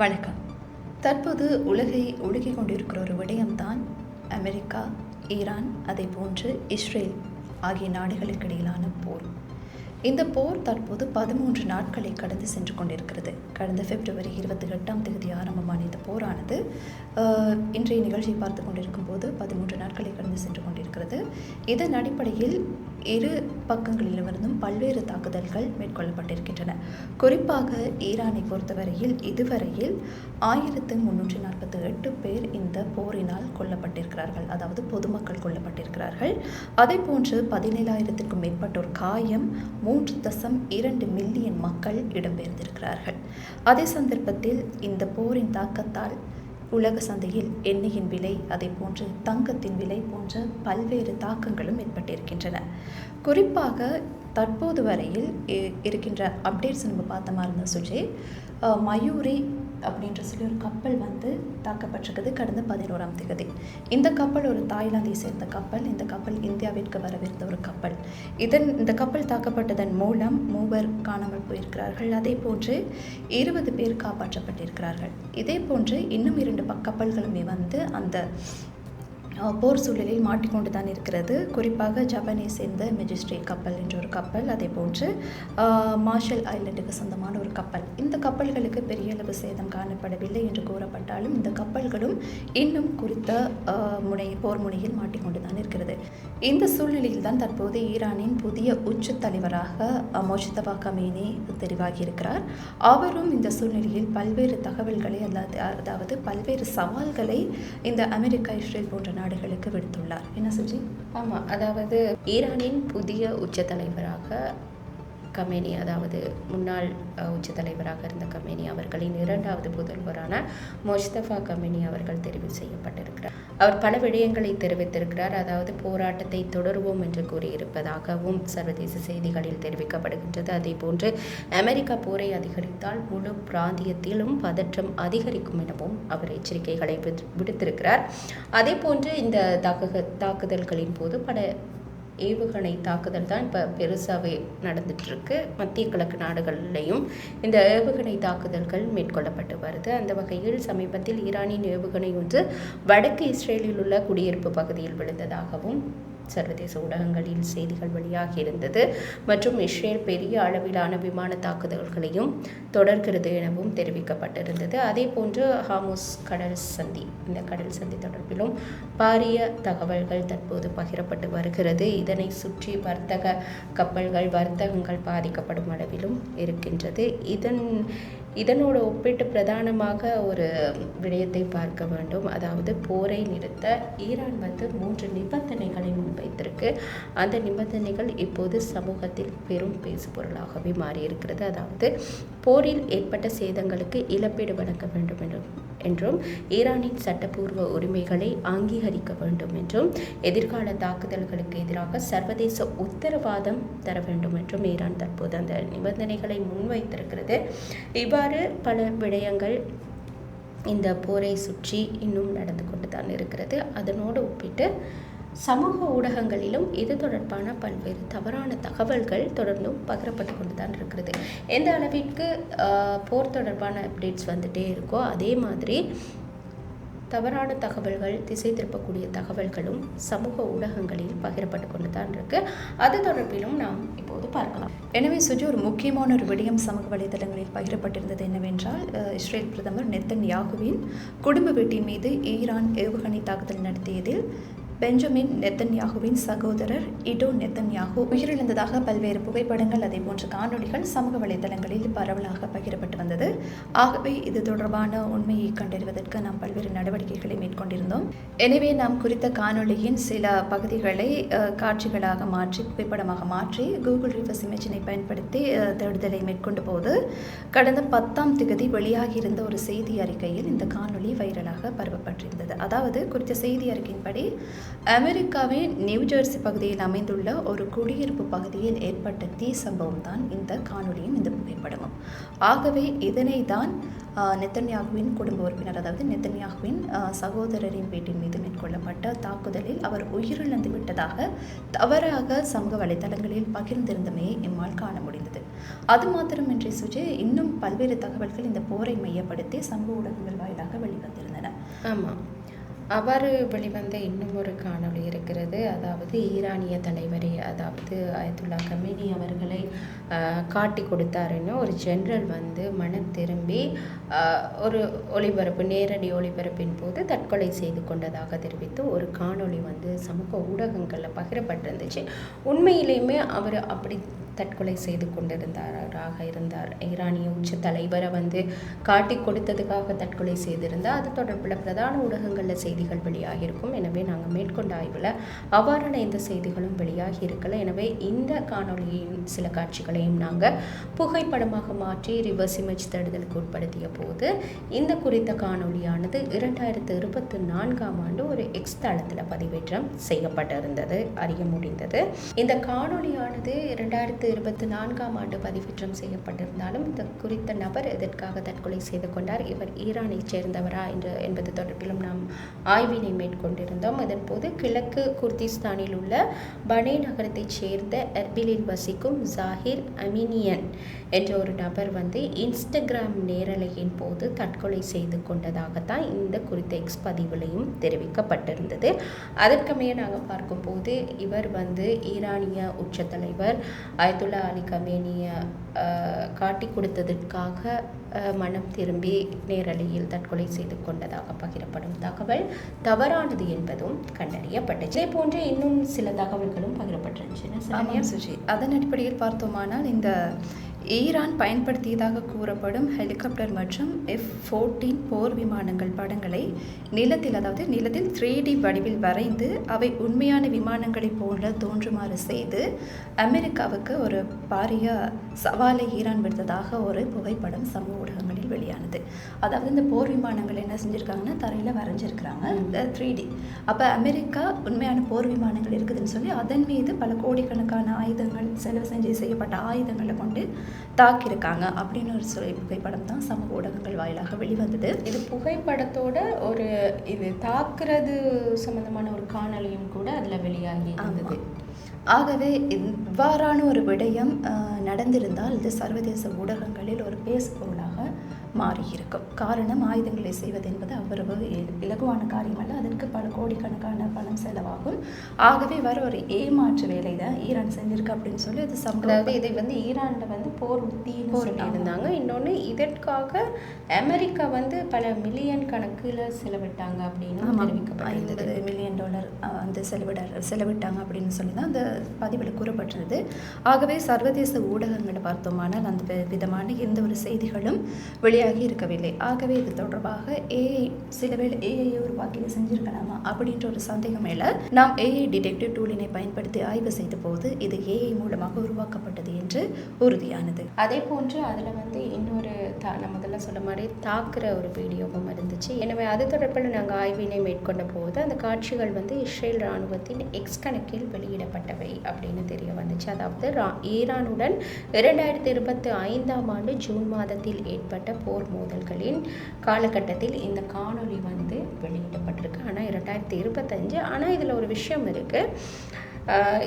வணக்கம். தற்போது உலகை உலுக்கிக் கொண்டிருக்கிற ஒரு விடயம்தான் அமெரிக்கா, ஈரான், அதே போன்று இஸ்ரேல் ஆகிய நாடுகளுக்கு இடையிலான போர். இந்த போர் தற்போது 13 நாட்களை கடந்து சென்று கொண்டிருக்கிறது. கடந்த பிப்ரவரி 28 ஆரம்பமான இந்த போரானது இன்றைய நிகழ்ச்சியை பார்த்து கொண்டிருக்கும் போது 13 நாட்களை கடந்து சென்று கொண்டிருக்கிறது. இதன் அடிப்படையில் இரு பக்கங்களிலிருந்தும் பல்வேறு தாக்குதல்கள் மேற்கொள்ளப்பட்டிருக்கின்றன. குறிப்பாக ஈரானை பொறுத்தவரையில் இதுவரையில் 1348 பேர் இந்த போரினால் கொல்லப்பட்டிருக்கிறார்கள், அதாவது பொதுமக்கள் கொல்லப்பட்டிருக்கிறார்கள். அதே போன்று 17,000க்கும் மேற்பட்டோர் காயம், 3.2 மில்லியன் மக்கள் இடம்பெயர்ந்திருக்கிறார்கள். அதே சந்தர்ப்பத்தில் இந்த போரின் தாக்கத்தால் உலக சந்தையில் எண்ணெயின் விலை, அதே போன்று தங்கத்தின் விலை போன்ற பல்வேறு தாக்கங்களும் ஏற்பட்டிருக்கின்றன. குறிப்பாக தற்போது வரையில் இருக்கின்ற அப்டேட்ஸ் நம்ம பார்த்த மாதிரி இருந்தால் சுஜி, மயூரி அப்படின்ற சொல்லி ஒரு கப்பல் தாக்கப்பட்டிருக்குது கடந்த 11ஆம் தேதி. இந்த கப்பல் ஒரு தாய்லாந்தை சேர்ந்த கப்பல். இந்த கப்பல் இந்தியாவிற்கு வரவிருந்த ஒரு கப்பல். இந்த கப்பல் தாக்கப்பட்டதன் மூலம் 3 காணாமல் போயிருக்கிறார்கள். அதே போன்று 20 பேர் காப்பாற்றப்பட்டிருக்கிறார்கள். இதே போன்று இன்னும் 2 கப்பல்களுமே அந்த போர் சூழலில் மாட்டிக்கொண்டு தான் இருக்கிறது. குறிப்பாக ஜப்பானை சேர்ந்த மெஜிஸ்ட்ரேட் கப்பல் என்ற ஒரு கப்பல், அதே போன்று மார்ஷல் ஐலண்டுக்கு சொந்தமான ஒரு கப்பல். இந்த கப்பல்களுக்கு பெரிய அளவு சேதம் காணப்படவில்லை என்று கூறப்பட்டாலும் இந்த கப்பல்களும் இன்னும் குறித்த போர் முனையில் மாட்டிக்கொண்டு தான் இருக்கிறது. இந்த சூழ்நிலையில் தான் தற்போது ஈரானின் புதிய உச்ச தலைவராக மொஜ்தபா கமேனி தெரிவாகியிருக்கிறார். அவரும் இந்த சூழ்நிலையில் பல்வேறு தகவல்களை அதாவது பல்வேறு சவால்களை இந்த அமெரிக்கா, இஸ்ரேல் போன்ற நாடுகளுக்கு விடுத்துள்ளார். என்ன சுஜி? ஆமாம், அதாவது ஈரானின் புதிய உச்ச தலைவராக கமேனி, அதாவது முன்னாள் உச்ச தலைவராக இருந்த கமேனி அவர்களின் 2வது புதல்வரான மொஜ்தபா கமேனி அவர்கள் தெரிவு செய்யப்பட்டிருக்கிறார். அவர் பல விடயங்களை தெரிவித்திருக்கிறார். அதாவது போராட்டத்தை தொடருவோம் என்று கூறியிருப்பதாகவும் சர்வதேச செய்திகளில் தெரிவிக்கப்படுகின்றது. அதே போன்று அமெரிக்கா போரை அதிகரித்தால் முழு பிராந்தியத்திலும் பதற்றம் அதிகரிக்கும் எனவும் அவர் எச்சரிக்கைகளை விடுத்திருக்கிறார். அதே போன்று இந்த தாக்குதல்களின் போது பல ஏவுகணை தாக்குதல் தான் இப்போ பெருசாகவே நடந்துட்டுருக்கு. மத்திய கிழக்கு நாடுகளிலையும் இந்த ஏவுகணை தாக்குதல்கள் மேற்கொள்ளப்பட்டு வருது. அந்த வகையில் சமீபத்தில் ஈரானின் ஏவுகணை ஒன்று வடக்கு இஸ்ரேலில் உள்ள குடியிருப்பு பகுதியில் விழுந்ததாகவும் சர்வதேச ஊடகங்களில் செய்திகள் வெளியாகி இருந்தது. மற்றும் இஸ்ரேல் பெரிய அளவிலான விமான தாக்குதல்களையும் தொடர்கிறது எனவும் தெரிவிக்கப்பட்டிருந்தது. அதே போன்று ஹார்முஸ் இந்த கடல் சந்தி தொடர்பிலும் பாரிய தகவல்கள் தற்போது பகிரப்பட்டு வருகிறது. இதனை சுற்றி வர்த்தகங்கள் பாதிக்கப்படும் அளவிலும் இருக்கின்றது. இதனோடு ஒப்பிட்டு பிரதானமாக ஒரு விடயத்தை பார்க்க வேண்டும். அதாவது போரை நிறுத்த ஈரான் 3 நிபந்தனைகளை முன்வைத்திருக்கு. அந்த நிபந்தனைகள் இப்போது சமூகத்தில் பெரும் பேசுபொருளாகவே மாறியிருக்கிறது. அதாவது போரில் ஏற்பட்ட சேதங்களுக்கு இழப்பீடு வழங்க வேண்டும் என்றும், ஈரானின் சட்டப்பூர்வ உரிமைகளை அங்கீகரிக்க வேண்டும் என்றும், எதிர்கால தாக்குதல்களுக்கு எதிராக சர்வதேச உத்தரவாதம் தர வேண்டும் என்றும் ஈரான் தற்போது அந்த நிபந்தனைகளை முன்வைத்திருக்கிறது. இவ்வாறு பல விடயங்கள் இந்த போரை சுற்றி இன்னும் நடந்து கொண்டு தான் இருக்கிறது. அதனோடு ஒப்பிட்டு சமூக ஊடகங்களிலும் இது தொடர்பான பல்வேறு தவறான தகவல்கள் தொடர்ந்தும் பகிரப்பட்டு கொண்டு தான் இருக்கிறது. எந்த அளவிற்கு போர் தொடர்பான அப்டேட்ஸ் வந்துட்டே இருக்கோ அதே மாதிரி தவறான தகவல்கள், திசை திருப்பக்கூடிய தகவல்களும் சமூக ஊடகங்களில் பகிரப்பட்டு கொண்டு தான் இருக்கு. அது தொடர்பிலும் நாம் இப்போது பார்க்கலாம். எனவே சுஜி, ஒரு முக்கியமான ஒரு விடயம் சமூக வலைதளங்களில் பகிரப்பட்டிருந்தது என்னவென்றால், இஸ்ரேல் பிரதமர் நெத்தன்யாகுவின் குடும்ப வீட்டின் மீது ஈரான் ஏவுகணை தாக்குதல் நடத்தியதில் பெஞ்சமின் நெத்தன்யாகுவின் சகோதரர் இடோ நெத்தன்யாகு உயிரிழந்ததாக பல்வேறு புகைப்படங்கள், அதே போன்ற காணொலிகள் சமூக வலைதளங்களில் பரவலாக பகிரப்பட்டு வந்தது. ஆகவே இது தொடர்பான உண்மையை கண்டறிவதற்கு நாம் பல்வேறு நடவடிக்கைகளை மேற்கொண்டிருந்தோம். எனவே நாம் குறித்த காணொலியின் சில பகுதிகளை காட்சிகளாக மாற்றி, புகைப்படமாக மாற்றி கூகுள் ரிவர்ஸ் இமேஜினை பயன்படுத்தி தேடுதலை மேற்கொண்ட போது கடந்த 10ஆம் தேதி வெளியாகியிருந்த ஒரு செய்தி அறிக்கையில் இந்த காணொலி வைரலாக பரவப்பட்டிருந்தது. அதாவது குறித்த செய்தி அறிக்கையின்படி அமெரிக்காவின் நியூஜெர்சி பகுதியில் அமைந்துள்ள ஒரு குடியிருப்பு பகுதியில் ஏற்பட்ட தீ சம்பவம் தான் இந்த காணொலியும் இந்த புகைப்படமும். ஆகவே இதனை தான் நெத்தன்யாகுவின் குடும்ப உறுப்பினர், அதாவது நெத்தன்யாகுவின் சகோதரரின் வீட்டின் மீது மேற்கொள்ளப்பட்ட தாக்குதலில் அவர் உயிரிழந்து விட்டதாக தவறாக சமூக வலைதளங்களில் பகிர்ந்திருந்தமையை எம்மால் காண முடிந்தது. அது மாத்திரமின்றி சுஜி, இன்னும் பல்வேறு தகவல்கள் இந்த போரை மையப்படுத்தி சமூக ஊடகங்கள் வாயிலாக வெளிவந்திருந்தன. ஆமாம், அவர் வெளிவந்த இன்னும் ஒரு காணொளி இருக்கிறது. அதாவது ஈரானிய தலைவரை, அதாவது அயத்துல்லா கமேனி அவர்களை காட்டி கொடுத்தாருன்னு ஒரு ஜெனரல் வந்து மனம் திரும்பி ஒரு ஒளிபரப்பு, நேரடி ஒளிபரப்பின் போது தற்கொலை செய்து கொண்டதாக தெரிவித்து ஒரு காணொளி வந்து சமூக ஊடகங்களில் பகிரப்பட்டிருந்துச்சு. உண்மையிலேயுமே அவர் அப்படி தற்கொலை செய்து இருந்தார். ஈரானிய உச்ச தலைவரை வந்து காட்டி கொடுத்ததுக்காக தற்கொலை செய்திருந்தால் அது தொடர்பில் பிரதான ஊடகங்களில் செய்திகள் வெளியாகியிருக்கும். எனவே நாங்கள் மேற்கொண்ட ஆய்வில் அவ்வாறான எந்த செய்திகளும் வெளியாகி இருக்கலை. எனவே இந்த காணொலியின் சில காட்சிகளையும் நாங்கள் புகைப்படமாக மாற்றி ரிவர்ஸ் இமேஜ் தேடுதலுக்கு உட்படுத்திய போது இந்த குறித்த காணொலியானது 2024 ஒரு எக்ஸ் தளத்தில் பதிவேற்றம் செய்யப்பட்டிருந்தது அறிய முடிந்தது. இந்த காணொலியானது 2024 பதிவேற்றம் செய்யப்பட்டிருந்தாலும் இந்த குறித்த நபர் எதற்காக தற்கொலை செய்து கொண்டார், இவர் ஈரானை சேர்ந்தவரா என்பது தொடர்பிலும் நாம் ஆய்வினை மேற்கொண்டிருந்தோம். இதன்போது கிழக்கு குர்திஸ்தானில் உள்ள பனே நகரத்தைச் சேர்ந்த எர்பிலில் வசிக்கும் ஜாகிர் அமினியன் என்ற ஒரு நபர் வந்து இன்ஸ்டாகிராம் நேரலையின் போது தற்கொலை செய்து கொண்டதாகத்தான் இந்த குறித்த எக்ஸ் பதிவிலையும் தெரிவிக்கப்பட்டிருந்தது. அதற்கமைய நாங்கள் பார்க்கும்போது இவர் வந்து ஈரானிய உச்ச தலைவர் அயத்துல்லா அலி கமேனியை காட்டி கொடுத்ததற்காக மனம் திரும்பி நேரலையில் தற்கொலை செய்து கொண்டதாக பகிரப்படும் தகவல் தவறானது என்பதும் கண்டறியப்பட்டுச்சு. இதே போன்று இன்னும் சில தகவல்களும் பகிரப்பட்டிருந்துச்சு. அதன் அடிப்படையில் பார்த்தோமானால் இந்த ஈரான் பயன்படுத்தியதாக கூறப்படும் ஹெலிகாப்டர் மற்றும் F-14 போர் விமானங்கள் படங்களை நிலத்தில் 3D வடிவில் வரைந்து அவை உண்மையான விமானங்களை போல தோன்றுமாறு செய்து அமெரிக்காவுக்கு ஒரு பாரிய சவாலை ஈரான் விடுத்ததாக ஒரு புகைப்படம் சமூக ஊடகங்களில் வெளியானது. அதாவது இந்த போர் விமானங்கள் என்ன செஞ்சுருக்காங்கன்னா தரையில் வரைஞ்சிருக்கிறாங்க 3D. அப்போ அமெரிக்கா உண்மையான போர் விமானங்கள் இருக்குதுன்னு சொல்லி அதன் மீது பல கோடிக்கணக்கான ஆயுதங்கள் செலவு செய்யப்பட்ட ஆயுதங்களை கொண்டு தாக்கியிருக்காங்க அப்படின்னு ஒரு புகைப்படம் தான் சமூக ஊடகங்கள் வாயிலாக வெளிவந்தது. இது புகைப்படத்தோட ஒரு இது தாக்குறது சம்பந்தமான ஒரு காணொலியும் கூட அதில் வெளியாகி இருந்தது. ஆகவே இவ்வாறான ஒரு விடயம் நடந்திருந்தால் இது சர்வதேச ஊடகங்களில் ஒரு பேசுபொருளாக மாறியிருக்கும். காரணம், ஆயுதங்களை செய்வது என்பது அவ்வளவு இலகுவான காரியம் அல்ல. அதற்கு பல கோடிக்கணக்கான பணம் செலவாகும். ஆகவே வர ஒரு ஏமாற்று வேலை தான் ஈரான் செஞ்சிருக்கு அப்படின்னு சொல்லி அது அதாவது இதை வந்து ஈரானில் வந்து போர் உத்தின்னு சொல்லியிருந்தாங்க. இன்னொன்று இதற்காக அமெரிக்கா வந்து பல மில்லியன் கணக்கில் செலவிட்டாங்க அப்படின்னு தெரிவிக்கப்பட்டது. $50 மில்லியன் வந்து செலவிட்டாங்க அப்படின்னு சொல்லி தான் அந்த பதிவில் கூறப்பட்டிருந்தது. ஆகவே சர்வதேச ஊடகங்களை பார்த்தோமானால் அந்த விதமான எந்த ஒரு செய்திகளும் வெளியாகி இருக்கவில்லை. ஆகவே இது தொடர்பாக சிலவேளை ஏஐ உருவாக்கி செஞ்சிருக்கலாமா அப்படின்ற ஒரு சந்தேகம் மேல நாம் ஏஐ டிடெக்டிவ் டூலினை பயன்படுத்தி ஆய்வு செய்த போது இது ஏஐ மூலமாக உருவாக்கப்பட்டது என்று உறுதியானது. அதே போன்று அதில் வந்து இன்னொரு நம்ம முதல்ல சொன்ன மாதிரி தாக்குற ஒரு வீடியோவும் இருந்துச்சு. எனவே அது தொடர்பில் நாங்கள் ஆய்வினை மேற்கொண்ட போது அந்த காட்சிகள் வந்து இஸ்ரேல் இராணுவத்தின் எக்ஸ் கணக்கில் வெளியிடப்பட்டவை அப்படின்னு தெரிய வந்துச்சு. அதாவது ஈரானுடன் 2025 ஜூன் மாதத்தில் ஏற்பட்ட போர் மோதல்களின் காலகட்டத்தில் இந்த காணொளி வந்து வெளியிடப்பட்டிருக்கு. ஆனால் 2025. ஆனால் இதில் ஒரு விஷயம் இருக்குது.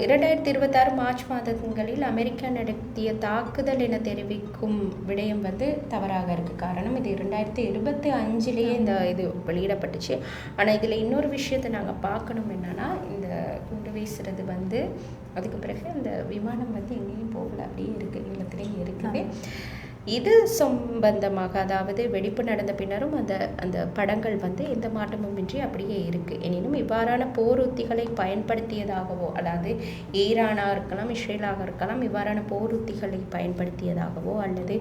2026 மார்ச் மாதங்களில் அமெரிக்கா நடத்திய தாக்குதல் என தெரிவிக்கும் விடயம் வந்து தவறாக இருக்குது. காரணம், இது 2025 இந்த இது வெளியிடப்பட்டுச்சு. ஆனால் இதில் இன்னொரு விஷயத்தை நாங்கள் பார்க்கணும். என்னன்னா, இந்த குண்டு வீசுறது வந்து அதுக்கு பிறகு அந்த விமானம் வந்து எங்கேயும் போகல, அப்படியே இருக்குது, நிலத்திலேயே இருக்குது. இது சம்பந்தமாக, அதாவது வெடிப்பு நடந்த பின்னரும் அந்த படங்கள் வந்து எந்த மாற்றமுமின்றி அப்படியே இருக்குது. எனினும் இவ்வாறான போர் உத்திகளை பயன்படுத்தியதாகவோ, அதாவது ஈரானாக இருக்கலாம், இஸ்ரேலாக இருக்கலாம், இவ்வாறான போர் உத்திகளை பயன்படுத்தியதாகவோ அல்லது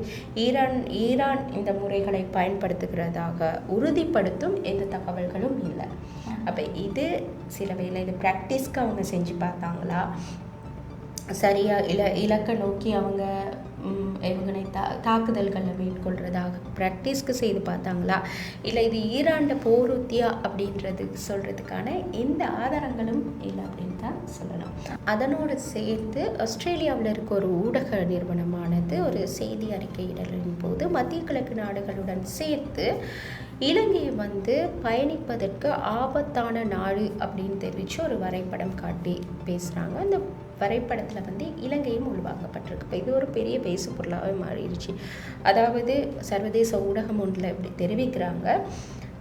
ஈரான் இந்த முறைகளை பயன்படுத்துகிறதாக உறுதிப்படுத்தும் எந்த தகவல்களும் இல்லை. அப்போ இது சில வேளை இது ப்ராக்டிஸ்க்கு அவங்க செஞ்சு பார்த்தாங்களா, சரியா இலக்கை நோக்கி அவங்க ஏவுகணை தாக்குதல்களை மேற்கொள்றதாக ப்ராக்டிஸ்க்கு செய்து பார்த்தாங்களா, இல்லை இது ஈரான் போர் உத்தியா அப்படின்றது சொல்கிறதுக்கான எந்த ஆதாரங்களும் இல்லை அப்படின்னு தான் சொல்லலாம். அதனோடு சேர்த்து ஆஸ்திரேலியாவில் இருக்க ஒரு ஊடக நிறுவனமானது ஒரு செய்தி அறிக்கையிடலின் போது மத்திய கிழக்கு நாடுகளுடன் சேர்த்து இலங்கையை பயணிப்பதற்கு ஆபத்தான நாடு அப்படின்னு தெரிவித்து ஒரு வரைபடம் காட்டி பேசுகிறாங்க. அந்த வரைபடத்தில் இலங்கையும் உள்வாங்கப்பட்டிருக்கு. இப்போ இது ஒரு பெரிய பேசு பொருளாகவே மாறிடுச்சு. அதாவது சர்வதேச ஊடகம் ஒன்றில் இப்படி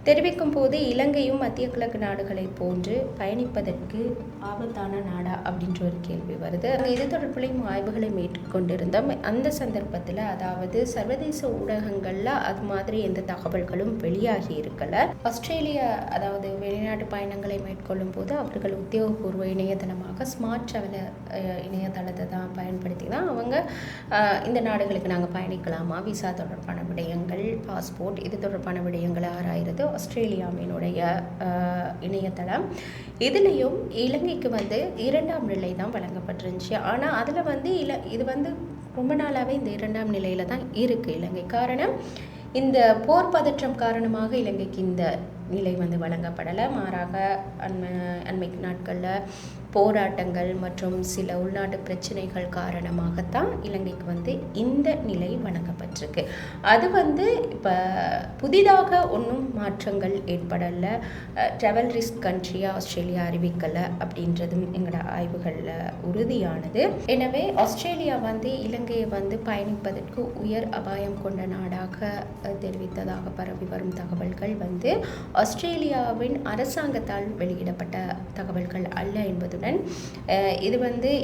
தெரிவிக்கும் போது இலங்கையும் மத்திய கிழக்கு நாடுகளை போன்று பயணிப்பதற்கு ஆபத்தான நாடா அப்படின்ற ஒரு கேள்வி வருது. இது தொடர்புலையும் ஆய்வுகளை மேற்கொண்டிருந்தோம். அந்த சந்தர்ப்பத்தில் அதாவது சர்வதேச ஊடகங்களில் அது மாதிரி எந்த தகவல்களும் வெளியாகி இருக்கலை. ஆஸ்திரேலியா அதாவது வெளிநாட்டு பயணங்களை மேற்கொள்ளும் போது அவர்கள் உத்தியோகபூர்வ இணையதளமாக ஸ்மார்ட் ட்ராவல் இணையதளத்தை தான் பயன்படுத்தி தான் அவங்க இந்த நாடுகளுக்கு நாங்கள் பயணிக்கலாமா, விசா தொடர்பான விடயங்கள், பாஸ்போர்ட் இது தொடர்பான விடயங்களை ஆராயிறது ஆஸ்திரேலியாவினுடைய இணையதளம். இதுலேயும் இலங்கைக்கு 2ஆம் நிலை தான் வழங்கப்பட்டிருந்துச்சு. ஆனால் அதில் இது ரொம்ப நாளாகவே இந்த 2ஆம் நிலையில் தான் இருக்குது இலங்கை. காரணம், இந்த போர் பதற்றம் காரணமாக இலங்கைக்கு இந்த நிலை வழங்கப்படலை. மாறாக அண்மை நாட்களில் போராட்டங்கள் மற்றும் சில உள்நாட்டு பிரச்சனைகள் காரணமாகத்தான் இலங்கைக்கு இந்த நிலை வழங்கப்பட்டிருக்கு. அது இப்போ புதிதாக ஒன்றும் மாற்றங்கள் ஏற்படலை. ட்ராவல் ரிஸ்க் கண்ட்ரியாக ஆஸ்திரேலியா அறிவிக்கலை அப்படின்றதும் எங்களோட ஆய்வுகளில் உறுதியானது. எனவே ஆஸ்திரேலியா இலங்கையை பயணிப்பதற்கு உயர் அபாயம் கொண்ட நாடாக தெரிவித்ததாக பரவி வரும் தகவல்கள் ஆஸ்திரேலியாவின் அரசாங்கத்தால் வெளியிடப்பட்ட தகவல்கள் அல்ல என்பதுடன் இது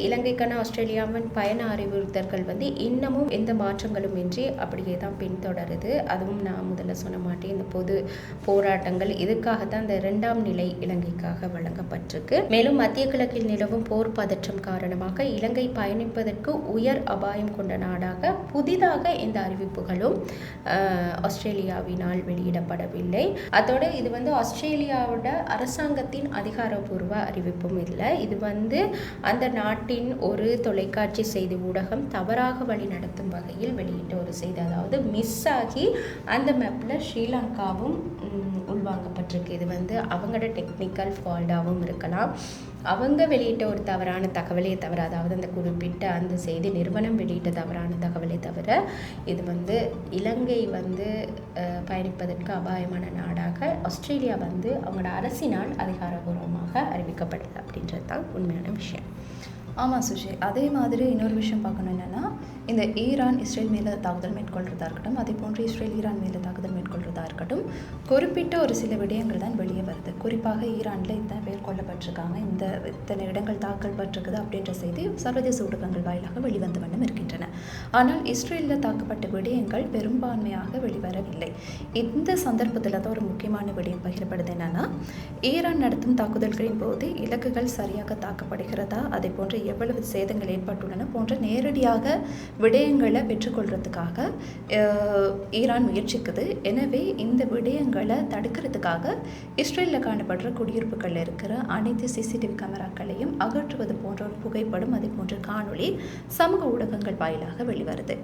இலங்கைக்கான ஆஸ்திரேலியாவின் பயண அறிவுறுத்தல்கள் இன்னமும் எந்த மாற்றங்களும் இன்றி அப்படியே தான் பின்தொடருது. அதுவும் நான் முதல்ல சொன்ன மாட்டேன், இந்த பொது போராட்டங்கள் இதுக்காகத்தான் இந்த 2ஆம் நிலை இலங்கைக்காக வழங்கப்பட்டிருக்கு. மேலும் மத்திய கிழக்கில் நிலவும் போர் பதற்றம் காரணமாக இலங்கை பயணிப்பதற்கு உயர் அபாயம் கொண்ட நாடாக புதிதாக எந்த அறிவிப்புகளும் ஆஸ்திரேலியாவினால் வெளியிடப்படவில்லை. அதோட இது ஆஸ்திரேலியாவோட அரசாங்கத்தின் அதிகாரப்பூர்வ அறிவிப்பும் இல்லை. இது அந்த நாட்டின் ஒரு தொலைக்காட்சி செய்தி ஊடகம் தவறாக வழி நடத்தும் வகையில் வெளியிட்ட ஒரு செய்தி. அதாவது மிஸ் ஆகி அந்த மேப்பில் ஸ்ரீலங்காவும் உள்வாங்கப்பட்டிருக்கு. இது அவங்களோட டெக்னிக்கல் ஃபால்ட்டாகவும் இருக்கலாம். அவங்க வெளியிட்ட ஒரு தவறான தகவலே தவிர, அதாவது அந்த குறிப்பிட்ட அந்த செய்தி நிறுவனம் வெளியிட்ட தவறான தகவலே தவிர, இது இலங்கை பயணிப்பதற்கு அபாயமான நாடாக ஆஸ்திரேலியா அவங்களோட அரசினால் அதிகாரபூர்வமாக அறிவிக்கப்படுது அப்படின்றது தான் உண்மையான விஷயம். ஆமாம் சுஷி, அதே மாதிரி இன்னொரு விஷயம் பார்க்கணும். என்னென்னா, இந்த ஈரான் இஸ்ரேல் மேலே தாக்குதல் மேற்கொள்கிறதா இருக்கட்டும், அதே போன்று இஸ்ரேல் ஈரான் மேலே தாக்குதல் மேற்கொள்கிறதா இருக்கட்டும், குறிப்பிட்ட ஒரு சில விடயங்கள் தான் வெளியே வருது. குறிப்பாக ஈரானில் இத்தனை பேர் கொல்லப்பட்டிருக்காங்க, இத்தனை இடங்கள் தாக்கப்பட்டிருக்குது அப்படின்ற செய்தி சர்வதேச ஊடகங்கள் வாயிலாக வெளிவந்த வண்ணம் இருக்கின்றன. ஆனால் இஸ்ரேலில் தாக்கப்பட்ட விடயங்கள் பெரும்பான்மையாக வெளிவரவில்லை. இந்த சந்தர்ப்பத்தில் தான் ஒரு முக்கியமான விடயம் பகிரப்படுது. என்னென்னா, ஈரான் நடத்தும் தாக்குதல்களின் போது இலக்குகள் சரியாக தாக்கப்படுகிறதா, அதே போன்று எவ்வளவு சேதங்கள் ஏற்பட்டுள்ளன போன்ற நேரடியாக விடயங்களை பெற்றுக்கொள்றதுக்காக ஈரான் முயற்சிக்குது. எனவே இந்த விடயங்களை தடுக்கிறதுக்காக இஸ்ரேலில் காணப்படுற குடியிருப்புகளில் இருக்கிற அனைத்து சிசிடிவி கேமராக்களையும் அகற்றுவது போன்ற ஒரு புகைப்படம், அதே போன்ற காணொளி சமூக ஊடகங்கள் வாயிலாக வெளிவருது.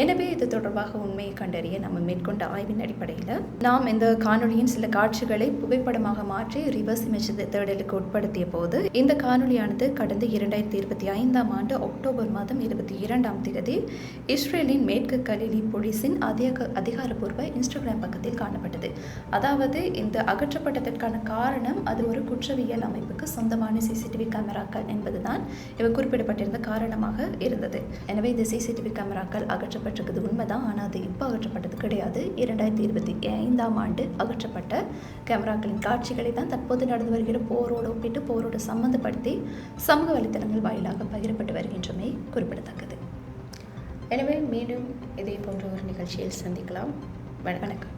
எனவே இது தொடர்பாக உண்மையை கண்டறிய நம்ம மேற்கொண்ட ஆய்வின் அடிப்படையில் நாம் இந்த காணொளியின் சில காட்சிகளை புகைப்படமாக மாற்றி ரிவர்ஸ் இமேஜ் தேடலுக்கு உட்படுத்திய போது இந்த காணொளியானது கடந்த 2025ஆம் ஆண்டு அக்டோபர் மாதம் 22ஆம் தேதி இஸ்ரேலின் மேற்கு கலிலி போலீஸின் அதிகாரப்பூர்வ இன்ஸ்டாகிராம் பக்கத்தில் காணப்பட்டது. அதாவது இந்த அகற்றப்பட்டதற்கான காரணம் அது ஒரு குற்றவியல் அமைப்புக்கு சொந்தமான சிசிடிவி கேமராக்கள் என்பதுதான் இவர் குறிப்பிடப்பட்டிருந்த காரணமாக இருந்தது. எனவே இந்த சிசிடிவி கேமராக்கள் அகற்றப்பட்டிருக்கிறது உண்மைதான், ஆனால் அது இப்போ அகற்றப்பட்டது கிடையாது. 2025ஆம் ஆண்டு அகற்றப்பட்ட கேமராக்களின் காட்சிகளை தான் தற்போது நடந்து வருகிற போரோடு ஒப்பிட்டு போரோடு சம்பந்தப்படுத்தி சமூக வலைத்தளங்கள் வாயிலாக பகிரப்பட்டு வருகின்றமை குறிப்பிடத்தக்கது. எனவே மீண்டும் இதே போன்ற ஒரு நிகழ்ச்சியில் சந்திக்கலாம். வணக்கம்.